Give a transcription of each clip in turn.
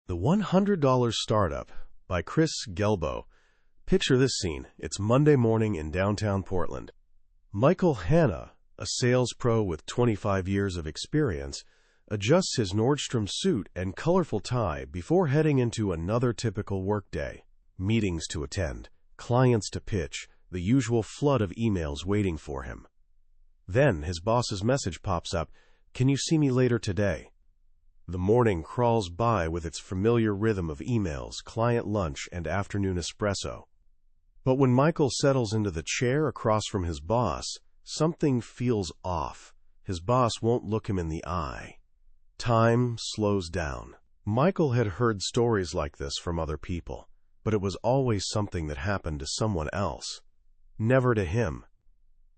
The $100 Startup by Chris Guillebeau. Picture this scene. It's Monday morning in downtown Portland. Michael Hanna, a sales pro with 25 years of experience, adjusts his Nordstrom suit and colorful tie before heading into another typical workday. Meetings to attend, clients to pitch, the usual flood of emails waiting for him. Then his boss's message pops up, "Can you see me later today?" The morning crawls by with its familiar rhythm of emails, client lunch, and afternoon espresso. But when Michael settles into the chair across from his boss, something feels off. His boss won't look him in the eye. Time slows down. Michael had heard stories like this from other people, but it was always something that happened to someone else. Never to him.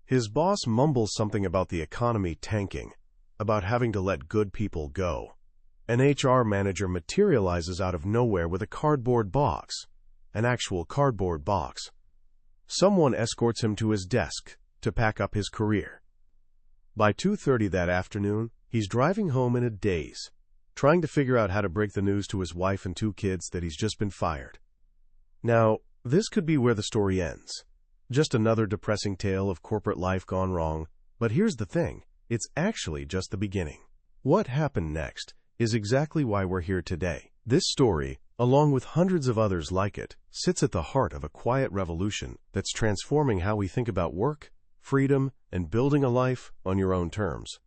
His boss mumbles something about the economy tanking, about having to let good people go. An HR manager materializes out of nowhere with a cardboard box, an actual cardboard box. Someone escorts him to his desk to pack up his career. By 2:30 that afternoon, he's driving home in a daze, trying to figure out how to break the news to his wife and 2 kids that he's just been fired. Now, this could be where the story ends. Just another depressing tale of corporate life gone wrong. But here's the thing, it's actually just the beginning. What happened next is exactly why we're here today. This story, along with hundreds of others like it, sits at the heart of a quiet revolution that's transforming how we think about work, freedom, and building a life on your own terms.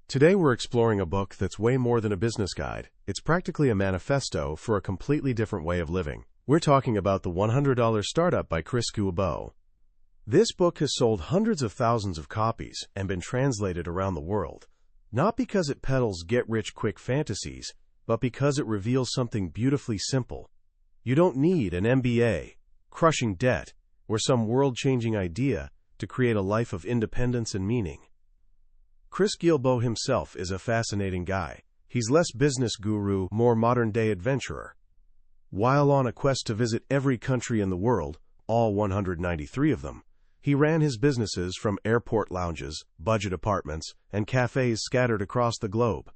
Today we're exploring a book that's way more than a business guide. It's practically a manifesto for a completely different way of living. We're talking about The $100 Startup by Chris Guillebeau. This book has sold hundreds of thousands of copies and been translated around the world. Not because it peddles get-rich-quick fantasies, but because it reveals something beautifully simple. You don't need an MBA, crushing debt, or some world-changing idea to create a life of independence and meaning. Chris Guillebeau himself is a fascinating guy. He's less business guru, more modern-day adventurer. While on a quest to visit every country in the world, all 193 of them, he ran his businesses from airport lounges, budget apartments, and cafes scattered across the globe.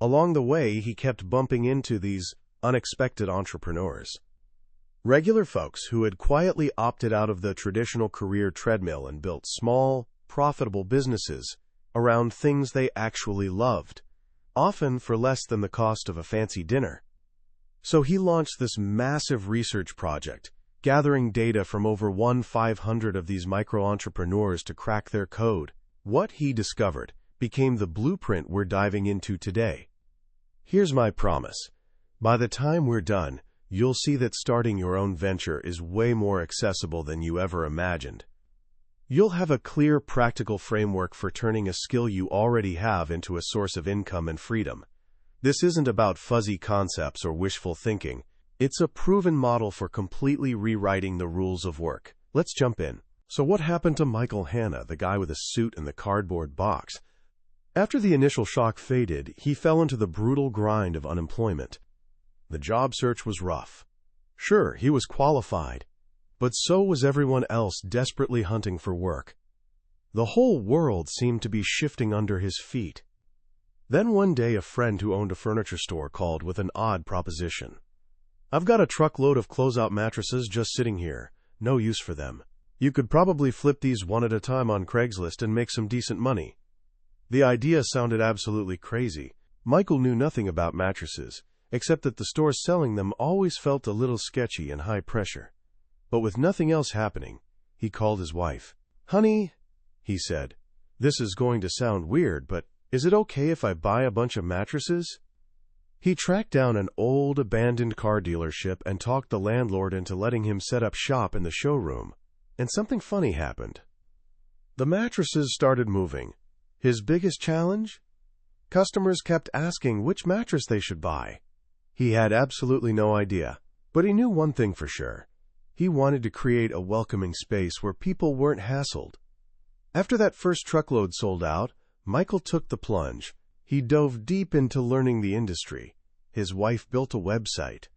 Along the way, he kept bumping into these unexpected entrepreneurs. Regular folks who had quietly opted out of the traditional career treadmill and built small, profitable businesses around things they actually loved, often for less than the cost of a fancy dinner. So he launched this massive research project, gathering data from over 1,500 of these micro-entrepreneurs to crack their code. What he discovered became the blueprint we're diving into today. Here's my promise. By the time we're done, you'll see that starting your own venture is way more accessible than you ever imagined. You'll have a clear, practical framework for turning a skill you already have into a source of income and freedom. This isn't about fuzzy concepts or wishful thinking. It's a proven model for completely rewriting the rules of work. Let's jump in. So what happened to Michael Hanna, the guy with a suit and the cardboard box? After the initial shock faded, he fell into the brutal grind of unemployment. The job search was rough. Sure, he was qualified, but so was everyone else desperately hunting for work. The whole world seemed to be shifting under his feet. Then one day a friend who owned a furniture store called with an odd proposition. "I've got a truckload of closeout mattresses just sitting here. No use for them. You could probably flip these one at a time on Craigslist and make some decent money." The idea sounded absolutely crazy. Michael knew nothing about mattresses, except that the stores selling them always felt a little sketchy and high pressure. But with nothing else happening, he called his wife. "Honey," he said, "this is going to sound weird, but is it okay if I buy a bunch of mattresses?" He tracked down an old, abandoned car dealership and talked the landlord into letting him set up shop in the showroom. And something funny happened. The mattresses started moving. His biggest challenge? Customers kept asking which mattress they should buy. He had absolutely no idea. But he knew one thing for sure. He wanted to create a welcoming space where people weren't hassled. After that first truckload sold out, Michael took the plunge. He dove deep into learning the industry. His wife built a website.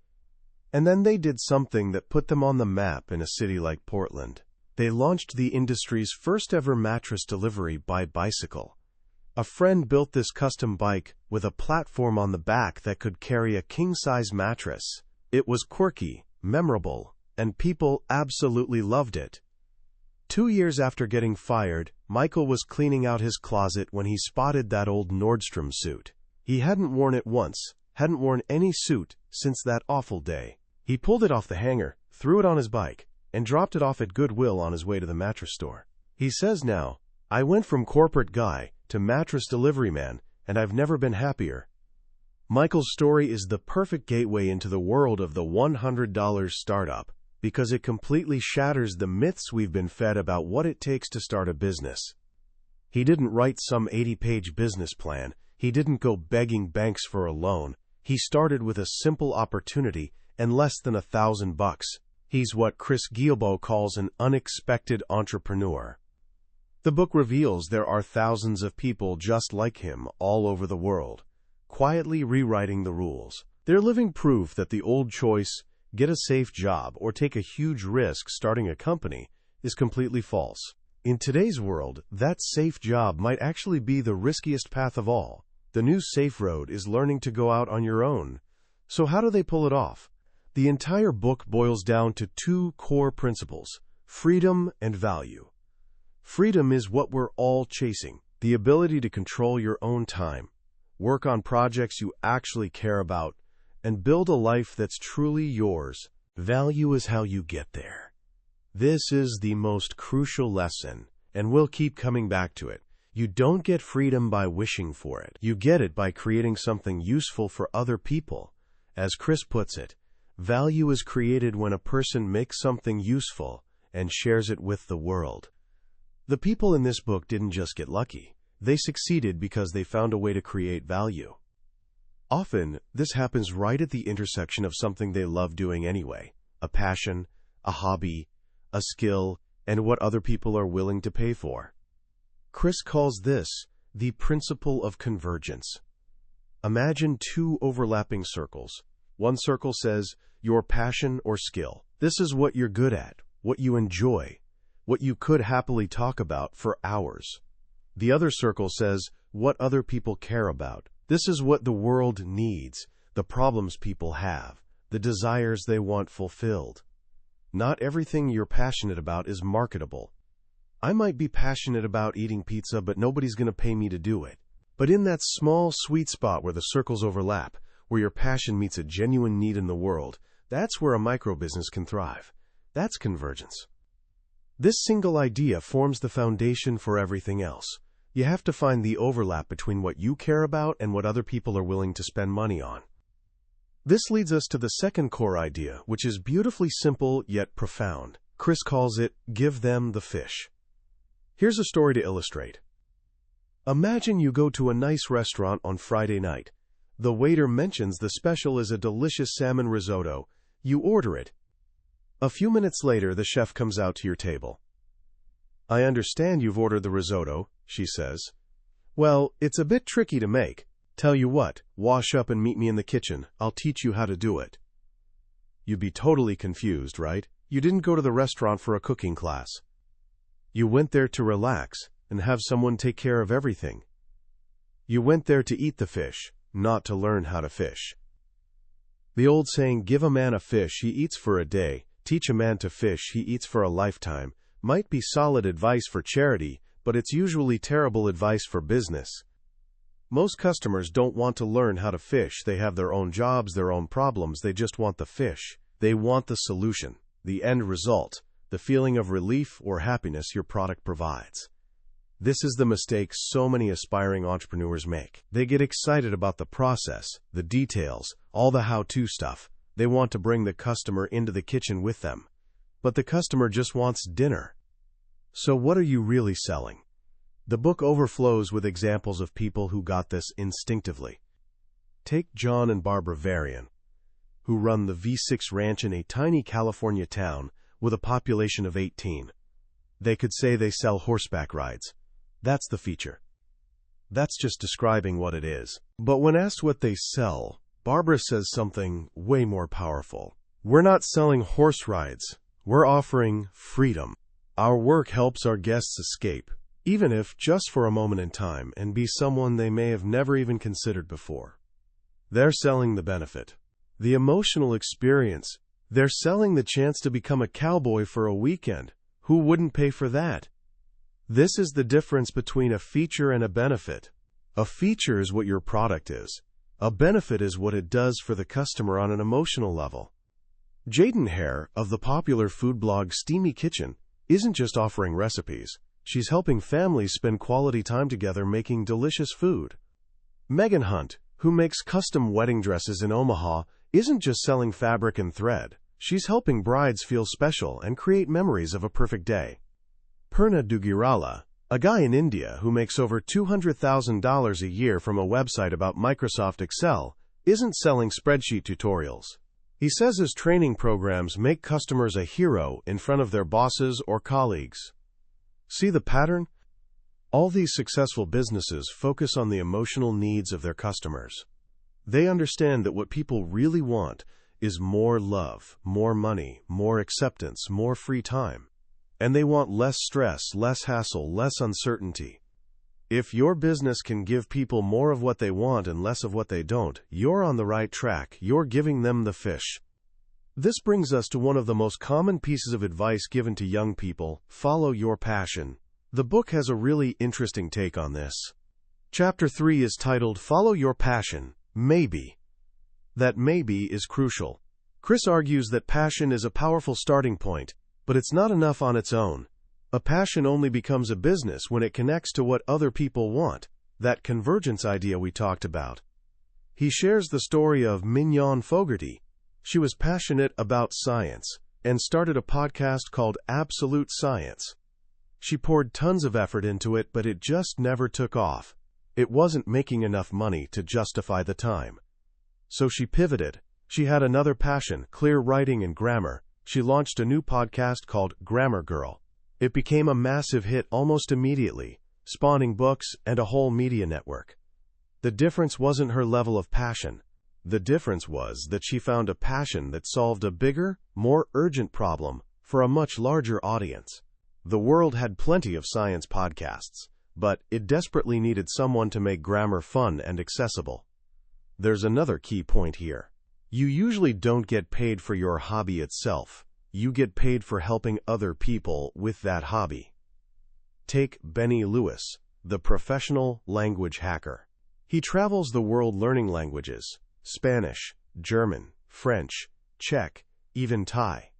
And then they did something that put them on the map in a city like Portland. They launched the industry's first ever mattress delivery by bicycle. A friend built this custom bike with a platform on the back that could carry a king-size mattress. It was quirky, memorable, and people absolutely loved it. 2 years after getting fired, Michael was cleaning out his closet when he spotted that old Nordstrom suit. He hadn't worn it once, hadn't worn any suit since that awful day. He pulled it off the hanger, threw it on his bike, and dropped it off at Goodwill on his way to the mattress store. He says now, "I went from corporate guy to mattress delivery man, and I've never been happier." Michael's story is the perfect gateway into the world of the $100 startup, because it completely shatters the myths we've been fed about what it takes to start a business. He didn't write some 80-page business plan. He didn't go begging banks for a loan. He started with a simple opportunity and less than $1,000. He's what Chris Guillebeau calls an unexpected entrepreneur. The book reveals there are thousands of people just like him all over the world, quietly rewriting the rules. They're living proof that the old choice, get a safe job or take a huge risk starting a company, is completely false. In today's world, that safe job might actually be the riskiest path of all. The new safe road is learning to go out on your own. So how do they pull it off? The entire book boils down to 2 core principles: freedom and value. Freedom is what we're all chasing, the ability to control your own time, work on projects you actually care about, and build a life that's truly yours. Value is how you get there. This is the most crucial lesson, and we'll keep coming back to it. You don't get freedom by wishing for it. You get it by creating something useful for other people. As Chris puts it, value is created when a person makes something useful and shares it with the world. The people in this book didn't just get lucky. They succeeded because they found a way to create value. Often, this happens right at the intersection of something they love doing anyway: a passion, a hobby, a skill, and what other people are willing to pay for. Chris calls this the principle of convergence. Imagine 2 overlapping circles. One circle says your passion or skill. This is what you're good at, what you enjoy, what you could happily talk about for hours. The other circle says what other people care about. This is what the world needs, the problems people have, the desires they want fulfilled. Not everything you're passionate about is marketable. I might be passionate about eating pizza, but nobody's going to pay me to do it. But in that small, sweet spot where the circles overlap, where your passion meets a genuine need in the world, that's where a microbusiness can thrive. That's convergence. This single idea forms the foundation for everything else. You have to find the overlap between what you care about and what other people are willing to spend money on. This leads us to the second core idea, which is beautifully simple yet profound. Chris calls it, give them the fish. Here's a story to illustrate. Imagine you go to a nice restaurant on Friday night. The waiter mentions the special is a delicious salmon risotto. You order it. A few minutes later, the chef comes out to your table. "I understand you've ordered the risotto," she says. "Well, it's a bit tricky to make. Tell you what, wash up and meet me in the kitchen. I'll teach you how to do it." You'd be totally confused, right? You didn't go to the restaurant for a cooking class. You went there to relax and have someone take care of everything. You went there to eat the fish, not to learn how to fish. The old saying, give a man a fish, he eats for a day. Teach a man to fish, he eats for a lifetime, might be solid advice for charity, but it's usually terrible advice for business. Most customers don't want to learn how to fish. They have their own jobs, their own problems. They just want the fish. They want the solution, the end result, the feeling of relief or happiness your product provides. This is the mistake so many aspiring entrepreneurs make. They get excited about the process, the details, all the how-to stuff. They want to bring the customer into the kitchen with them. But the customer just wants dinner. So what are you really selling? The book overflows with examples of people who got this instinctively. Take John and Barbara Varian, who run the V6 Ranch in a tiny California town with a population of 18. They could say they sell horseback rides. That's the feature. That's just describing what it is. But when asked what they sell, Barbara says something way more powerful. We're not selling horse rides. We're offering freedom. Our work helps our guests escape, even if just for a moment in time, and be someone they may have never even considered before. They're selling the benefit, the emotional experience. They're selling the chance to become a cowboy for a weekend. Who wouldn't pay for that? This is the difference between a feature and a benefit. A feature is what your product is. A benefit is what it does for the customer on an emotional level. Jaden Hare, of the popular food blog Steamy Kitchen, isn't just offering recipes. She's helping families spend quality time together making delicious food. Megan Hunt, who makes custom wedding dresses in Omaha, isn't just selling fabric and thread. She's helping brides feel special and create memories of a perfect day. Purna Dugirala, a guy in India who makes over $200,000 a year from a website about Microsoft Excel, isn't selling spreadsheet tutorials. He says his training programs make customers a hero in front of their bosses or colleagues. See the pattern? All these successful businesses focus on the emotional needs of their customers. They understand that what people really want is more love, more money, more acceptance, more free time. And they want less stress, less hassle, less uncertainty. If your business can give people more of what they want and less of what they don't, you're on the right track. You're giving them the fish. This brings us to one of the most common pieces of advice given to young people: follow your passion. The book has a really interesting take on this. Chapter 3 is titled Follow Your Passion, Maybe. That maybe is crucial. Chris argues that passion is a powerful starting point, but it's not enough on its own. A passion only becomes a business when it connects to what other people want, that convergence idea we talked about. He shares the story of Mignon Fogarty. She was passionate about science and started a podcast called Absolute Science. She poured tons of effort into it, but it just never took off. It wasn't making enough money to justify the time. So she pivoted. She had another passion, clear writing and grammar. She launched a new podcast called Grammar Girl. It became a massive hit almost immediately, spawning books and a whole media network. The difference wasn't her level of passion. The difference was that she found a passion that solved a bigger, more urgent problem for a much larger audience. The world had plenty of science podcasts, but it desperately needed someone to make grammar fun and accessible. There's another key point here. You usually don't get paid for your hobby itself. You get paid for helping other people with that hobby. Take Benny Lewis, the professional language hacker. He travels the world learning languages: Spanish, German, French, Czech, even Thai.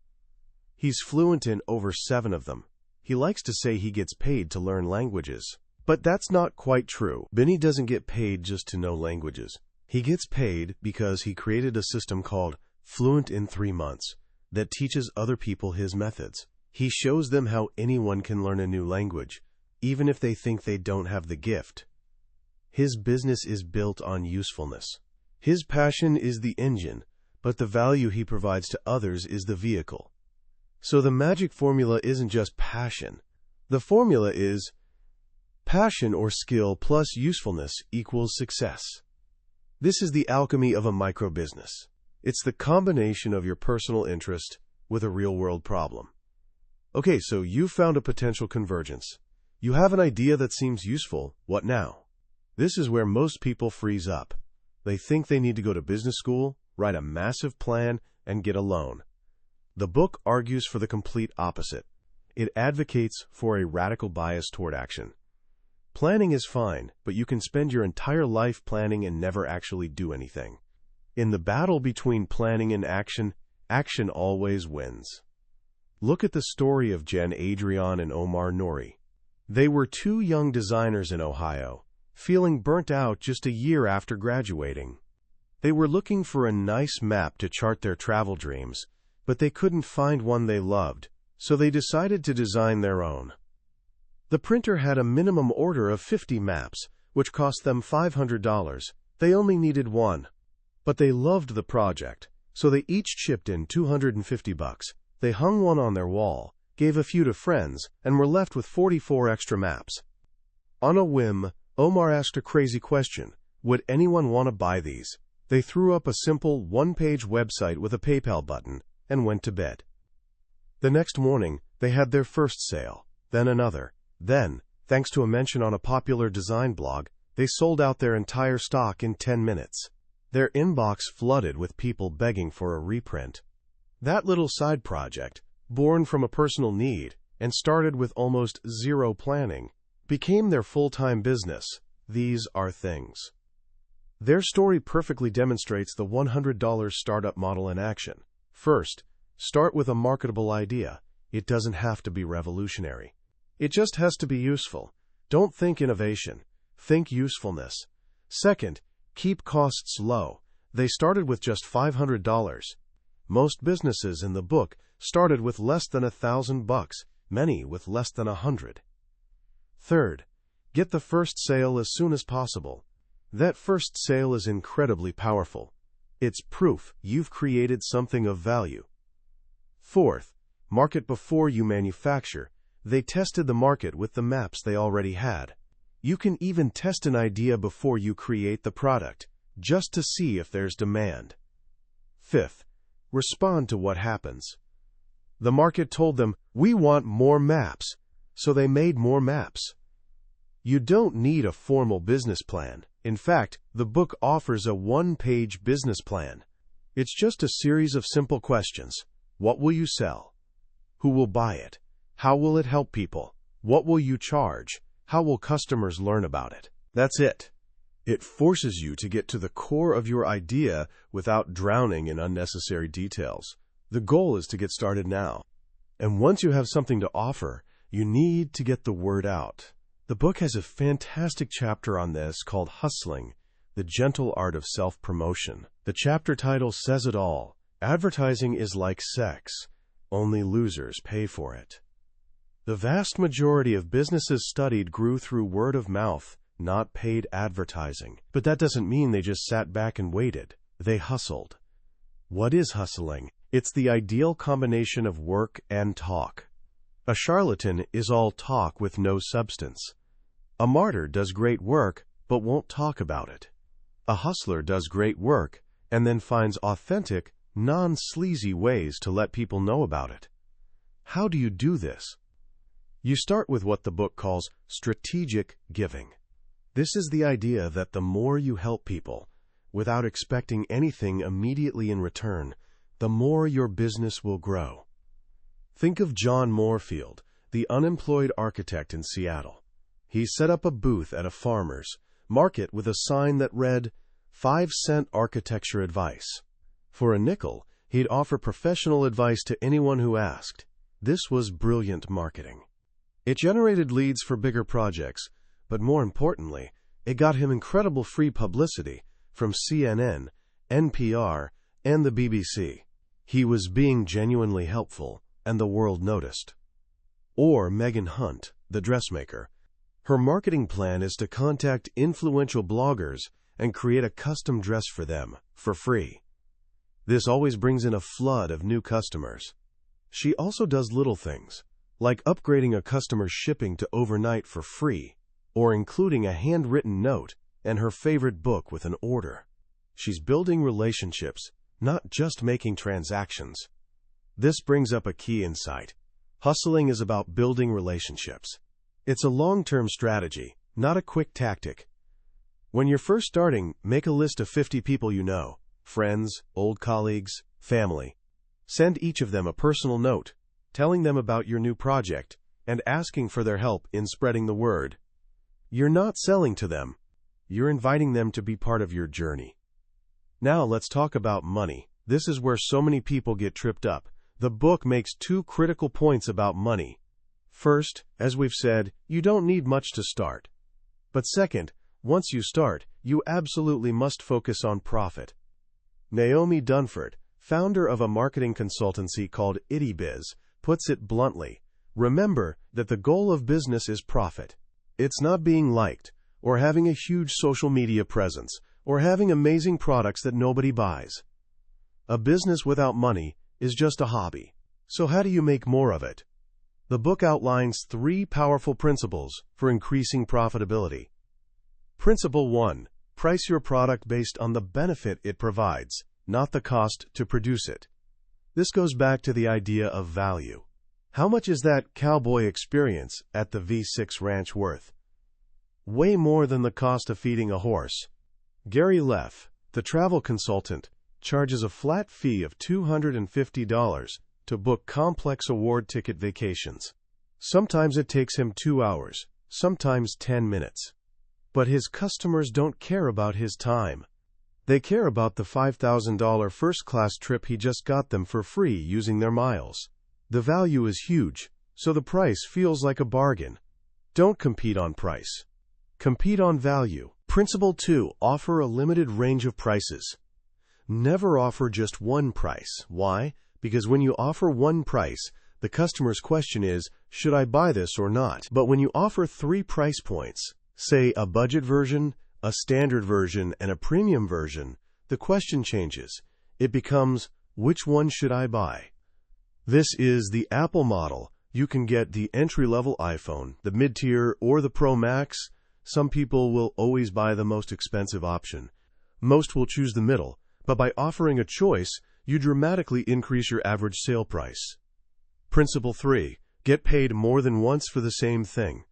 He's fluent in over 7 of them. He likes to say he gets paid to learn languages. But that's not quite true. Benny doesn't get paid just to know languages. He gets paid because he created a system called Fluent in 3 Months that teaches other people his methods. He shows them how anyone can learn a new language, even if they think they don't have the gift. His business is built on usefulness. His passion is the engine, but the value he provides to others is the vehicle. So the magic formula isn't just passion. The formula is passion or skill plus usefulness equals success. This is the alchemy of a microbusiness. It's the combination of your personal interest with a real-world problem. Okay, so you've found a potential convergence. You have an idea that seems useful. What now? This is where most people freeze up. They think they need to go to business school, write a massive plan, and get a loan. The book argues for the complete opposite. It advocates for a radical bias toward action. Planning is fine, but you can spend your entire life planning and never actually do anything. In the battle between planning and action, action always wins. Look at the story of Jen Adrian and Omar Nouri. They were 2 young designers in Ohio, feeling burnt out just a year after graduating. They were looking for a nice map to chart their travel dreams, but they couldn't find one they loved, so they decided to design their own. The printer had a minimum order of 50 maps, which cost them $500. They only needed 1. But they loved the project, so they each chipped in $250. They hung one on their wall, gave a few to friends, and were left with 44 extra maps. On a whim, Omar asked a crazy question: would anyone want to buy these? They threw up a simple 1-page website with a PayPal button and went to bed. The next morning, they had their first sale, then another. Then, Thanks to a mention on a popular design blog, they sold out their entire stock in 10 minutes. Their inbox flooded with people begging for a reprint. That little side project, born from a personal need and started with almost zero planning, became their full-time business. These are things. Their story perfectly demonstrates the $100 startup model in action. First, start with a marketable idea. It doesn't have to be revolutionary. It just has to be useful. Don't think innovation. Think usefulness. Second, keep costs low. They started with just $500. Most businesses in the book started with less than $1,000, many with less than 100. Third, get the first sale as soon as possible. That first sale is incredibly powerful. It's proof you've created something of value. Fourth, market before you manufacture. They tested the market with the maps they already had. You can even test an idea before you create the product, just to see if there's demand. Fifth, respond to what happens. The market told them, "We want more maps," so they made more maps. You don't need a formal business plan. In fact, the book offers a one-page business plan. It's just a series of simple questions. What will you sell? Who will buy it? How will it help people? What will you charge? How will customers learn about it? That's it. It forces you to get to the core of your idea without drowning in unnecessary details. The goal is to get started now. And once you have something to offer, you need to get the word out. The book has a fantastic chapter on this called Hustling, the Gentle Art of Self-Promotion. The chapter title says it all. Advertising is like sex. Only losers pay for it. The vast majority of businesses studied grew through word of mouth, not paid advertising. But that doesn't mean they just sat back and waited. They hustled. What is hustling? It's the ideal combination of work and talk. A charlatan is all talk with no substance. A martyr does great work, but won't talk about it. A hustler does great work, and then finds authentic, non-sleazy ways to let people know about it. How do you do this? You start with what the book calls strategic giving. This is the idea that the more you help people, without expecting anything immediately in return, the more your business will grow. Think of John Moorfield, the unemployed architect in Seattle. He set up a booth at a farmer's market with a sign that read, 5-cent architecture advice. For a nickel, he'd offer professional advice to anyone who asked. This was brilliant marketing. It generated leads for bigger projects, but more importantly, it got him incredible free publicity from CNN, NPR, and the BBC. He was being genuinely helpful, and the world noticed. Or Megan Hunt, the dressmaker. Her marketing plan is to contact influential bloggers and create a custom dress for them, for free. This always brings in a flood of new customers. She also does little things, like upgrading a customer's shipping to overnight for free, or including a handwritten note and her favorite book with an order. She's building relationships, not just making transactions. This brings up a key insight. Hustling is about building relationships. It's a long-term strategy, not a quick tactic. When you're first starting, make a list of 50 people you know, friends, old colleagues, family. Send each of them a personal note, telling them about your new project, and asking for their help in spreading the word. You're not selling to them. You're inviting them to be part of your journey. Now let's talk about money. This is where so many people get tripped up. The book makes 2 critical points about money. First, as we've said, you don't need much to start. But second, once you start, you absolutely must focus on profit. Naomi Dunford, founder of a marketing consultancy called IttyBiz, puts it bluntly. Remember that the goal of business is profit. It's not being liked, or having a huge social media presence, or having amazing products that nobody buys. A business without money is just a hobby. So how do you make more of it? The book outlines 3 powerful principles for increasing profitability. Principle 1. Price your product based on the benefit it provides, not the cost to produce it. This goes back to the idea of value. How much is that cowboy experience at the V6 ranch worth? Way more than the cost of feeding a horse. Gary Leff, the travel consultant, charges a flat fee of $250 to book complex award ticket vacations. Sometimes it takes him 2 hours, sometimes 10 minutes. But his customers don't care about his time. They care about the $5,000 first-class trip he just got them for free using their miles. The value is huge, so the price feels like a bargain. Don't compete on price. Compete on value. Principle 2. Offer a limited range of prices. Never offer just one price. Why? Because when you offer one price, the customer's question is, should I buy this or not? But when you offer 3 price points, say a budget version, a standard version, and a premium version, the question changes. It becomes, which one should I buy? This is the Apple model. You can get the entry-level iPhone, the mid-tier, or the Pro Max. Some people will always buy the most expensive option. Most will choose the middle, but by offering a choice, you dramatically increase your average sale price. Principle 3. Get paid more than once for the same thing.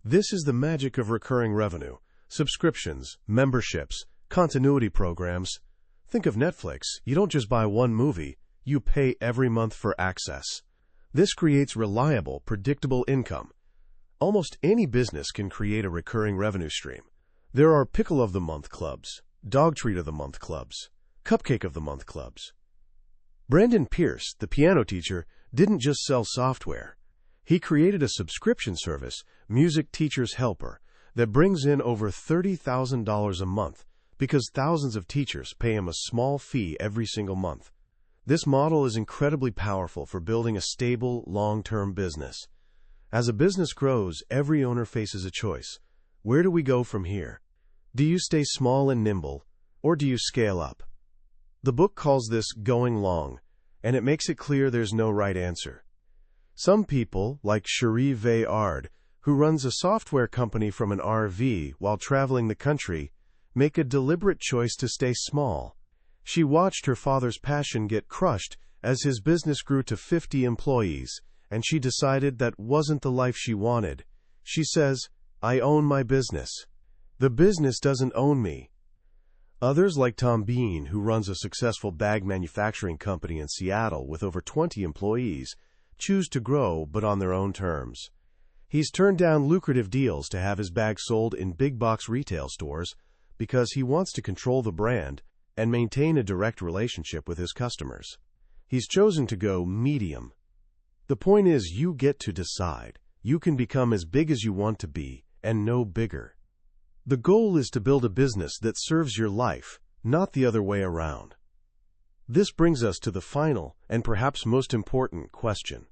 This is the magic of recurring revenue. Subscriptions, memberships, continuity programs. Think of Netflix. You don't just buy one movie. You pay every month for access. This creates reliable, predictable income. Almost any business can create a recurring revenue stream. There are Pickle of the Month clubs, Dog Treat of the Month clubs, Cupcake of the Month clubs. Brandon Pierce, the piano teacher, didn't just sell software. He created a subscription service, Music Teacher's Helper, that brings in over $30,000 a month because thousands of teachers pay him a small fee every single month. This model is incredibly powerful for building a stable, long-term business. As a business grows, every owner faces a choice. Where do we go from here? Do you stay small and nimble, or do you scale up? The book calls this going long, and it makes it clear there's no right answer. Some people, like Cherie Vayard, who runs a software company from an RV while traveling the country, make a deliberate choice to stay small. She watched her father's passion get crushed as his business grew to 50 employees, and she decided that wasn't the life she wanted. She says, I own my business. The business doesn't own me. Others, like Tom Bean, who runs a successful bag manufacturing company in Seattle with over 20 employees, choose to grow but on their own terms. He's turned down lucrative deals to have his bags sold in big box retail stores because he wants to control the brand and maintain a direct relationship with his customers. He's chosen to go medium. The point is, you get to decide. You can become as big as you want to be, and no bigger. The goal is to build a business that serves your life, not the other way around. This brings us to the final, and perhaps most important, question.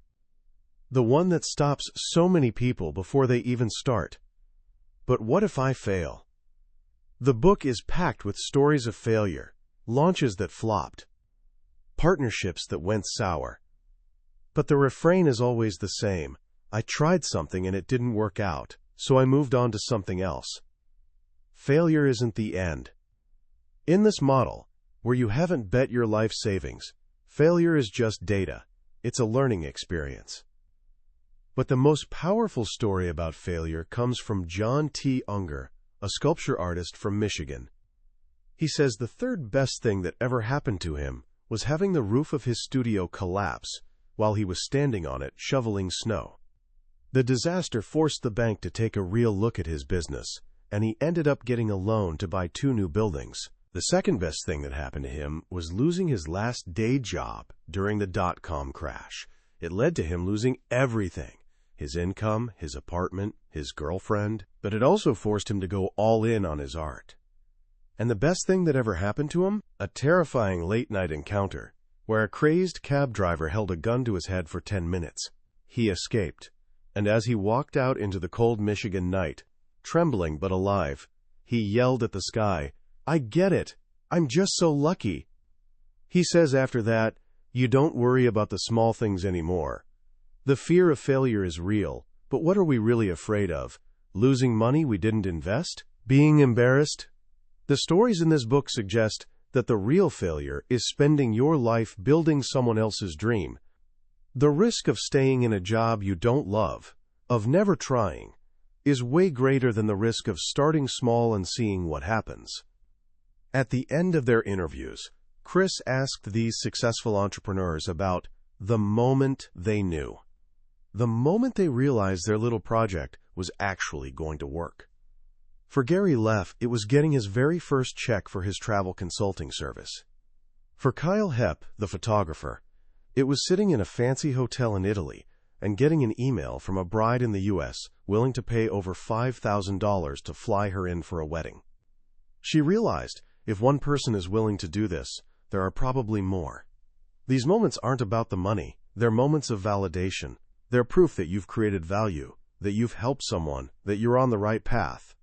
The one that stops so many people before they even start. But what if I fail? The book is packed with stories of failure, launches that flopped, partnerships that went sour. But the refrain is always the same. I tried something and it didn't work out, so I moved on to something else. Failure isn't the end. In this model, where you haven't bet your life savings, failure is just data. It's a learning experience. But the most powerful story about failure comes from John T. Unger, a sculpture artist from Michigan. He says the third best thing that ever happened to him was having the roof of his studio collapse while he was standing on it shoveling snow. The disaster forced the bank to take a real look at his business, and he ended up getting a loan to buy 2 new buildings. The second best thing that happened to him was losing his last day job during the dot-com crash. It led to him losing everything. His income, his apartment, his girlfriend, but it also forced him to go all in on his art. And the best thing that ever happened to him? A terrifying late-night encounter, where a crazed cab driver held a gun to his head for 10 minutes. He escaped, and as he walked out into the cold Michigan night, trembling but alive, he yelled at the sky, I get it! I'm just so lucky! He says after that, you don't worry about the small things anymore. The fear of failure is real, but what are we really afraid of? Losing money we didn't invest? Being embarrassed? The stories in this book suggest that the real failure is spending your life building someone else's dream. The risk of staying in a job you don't love, of never trying, is way greater than the risk of starting small and seeing what happens. At the end of their interviews, Chris asked these successful entrepreneurs about the moment they knew. The moment they realized their little project was actually going to work. For Gary Leff, it was getting his very first check for his travel consulting service. For Kyle Hepp, the photographer, it was sitting in a fancy hotel in Italy and getting an email from a bride in the U.S. willing to pay over $5,000 to fly her in for a wedding. She realized, if one person is willing to do this, there are probably more. These moments aren't about the money. They're moments of validation. They're proof that you've created value, that you've helped someone, that you're on the right path.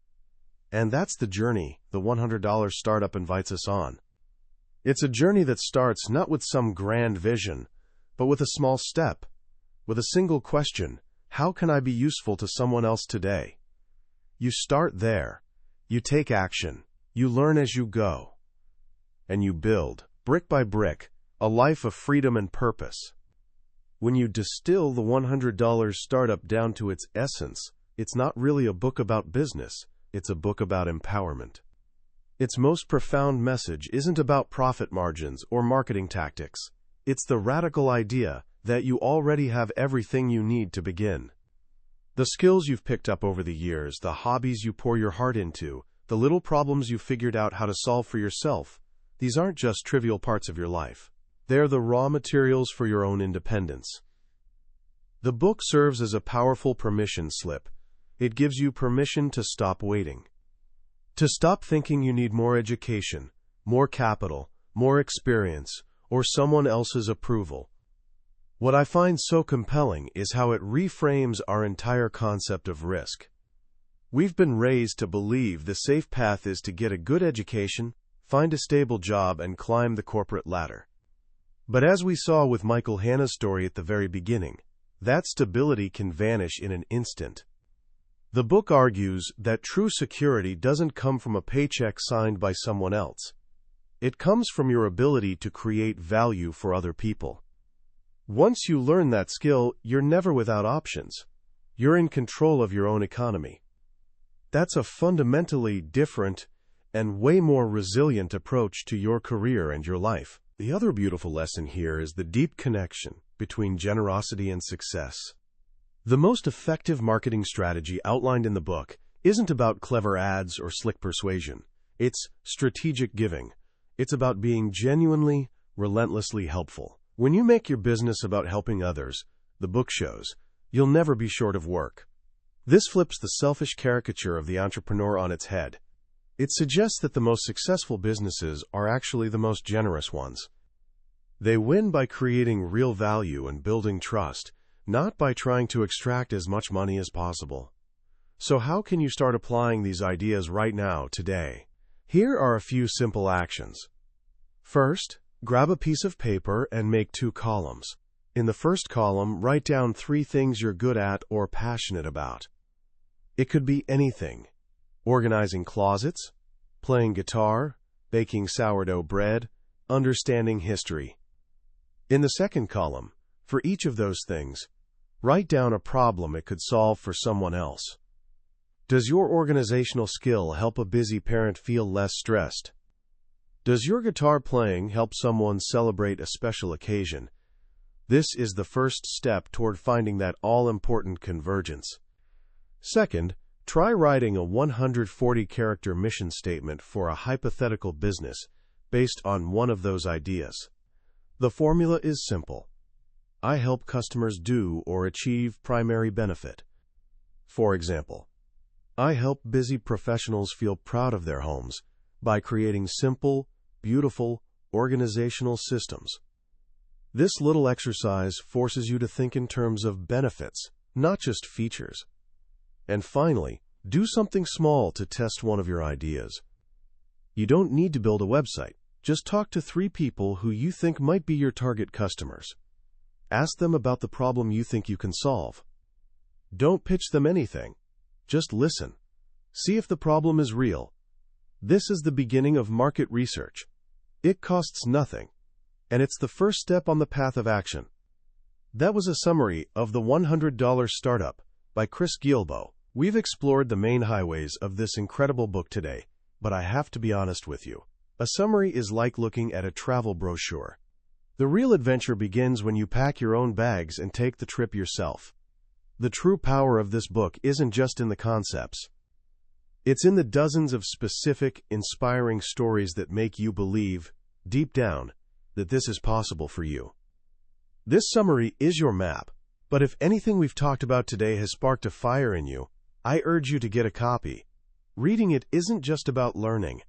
And that's the journey the $100 startup invites us on. It's a journey that starts not with some grand vision, but with a small step, with a single question: how can I be useful to someone else today? You start there. You take action. You learn as you go. And you build, brick by brick, a life of freedom and purpose. When you distill the $100 startup down to its essence, it's not really a book about business. It's a book about empowerment. Its most profound message isn't about profit margins or marketing tactics. It's the radical idea that you already have everything you need to begin. The skills you've picked up over the years, the hobbies you pour your heart into, the little problems you've figured out how to solve for yourself, these aren't just trivial parts of your life. They're the raw materials for your own independence. The book serves as a powerful permission slip. It gives you permission to stop waiting. To stop thinking you need more education, more capital, more experience, or someone else's approval. What I find so compelling is how it reframes our entire concept of risk. We've been raised to believe the safe path is to get a good education, find a stable job, and climb the corporate ladder. But as we saw with Michael Hanna's story at the very beginning, that stability can vanish in an instant. The book argues that true security doesn't come from a paycheck signed by someone else. It comes from your ability to create value for other people. Once you learn that skill, you're never without options. You're in control of your own economy. That's a fundamentally different and way more resilient approach to your career and your life. The other beautiful lesson here is the deep connection between generosity and success. The most effective marketing strategy outlined in the book isn't about clever ads or slick persuasion. It's strategic giving. It's about being genuinely, relentlessly helpful. When you make your business about helping others, the book shows, you'll never be short of work. This flips the selfish caricature of the entrepreneur on its head. It suggests that the most successful businesses are actually the most generous ones. They win by creating real value and building trust, not by trying to extract as much money as possible. So how can you start applying these ideas right now, today? Here are a few simple actions. First, grab a piece of paper and make 2 columns. In the first column, write down 3 things you're good at or passionate about. It could be anything: organizing closets, playing guitar, baking sourdough bread, understanding history. In the second column, for each of those things, write down a problem it could solve for someone else. Does your organizational skill help a busy parent feel less stressed? Does your guitar playing help someone celebrate a special occasion? This is the first step toward finding that all-important convergence. Second, try writing a 140-character mission statement for a hypothetical business based on one of those ideas. The formula is simple. I help customers do or achieve primary benefit. For example, I help busy professionals feel proud of their homes by creating simple, beautiful, organizational systems. This little exercise forces you to think in terms of benefits, not just features. And finally, do something small to test one of your ideas. You don't need to build a website. Just talk to 3 people who you think might be your target customers. Ask them about the problem you think you can solve. Don't pitch them anything. Just listen. See if the problem is real. This is the beginning of market research. It costs nothing, and it's the first step on the path of action. That was a summary of The $100 Startup by Chris Guillebeau. We've explored the main highways of this incredible book today, but I have to be honest with you. A summary is like looking at a travel brochure. The real adventure begins when you pack your own bags and take the trip yourself. The true power of this book isn't just in the concepts. It's in the dozens of specific, inspiring stories that make you believe, deep down, that this is possible for you. This summary is your map, but if anything we've talked about today has sparked a fire in you, I urge you to get a copy. Reading it isn't just about learning.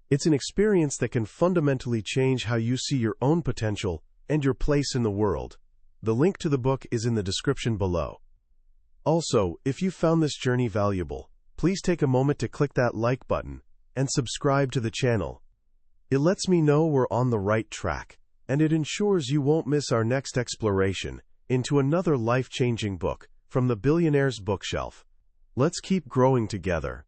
It's an experience that can fundamentally change how you see your own potential and your place in the world. The link to the book is in the description below. Also, if you found this journey valuable, please take a moment to click that like button and subscribe to the channel. It lets me know we're on the right track, and it ensures you won't miss our next exploration into another life-changing book from the billionaire's bookshelf. Let's keep growing together.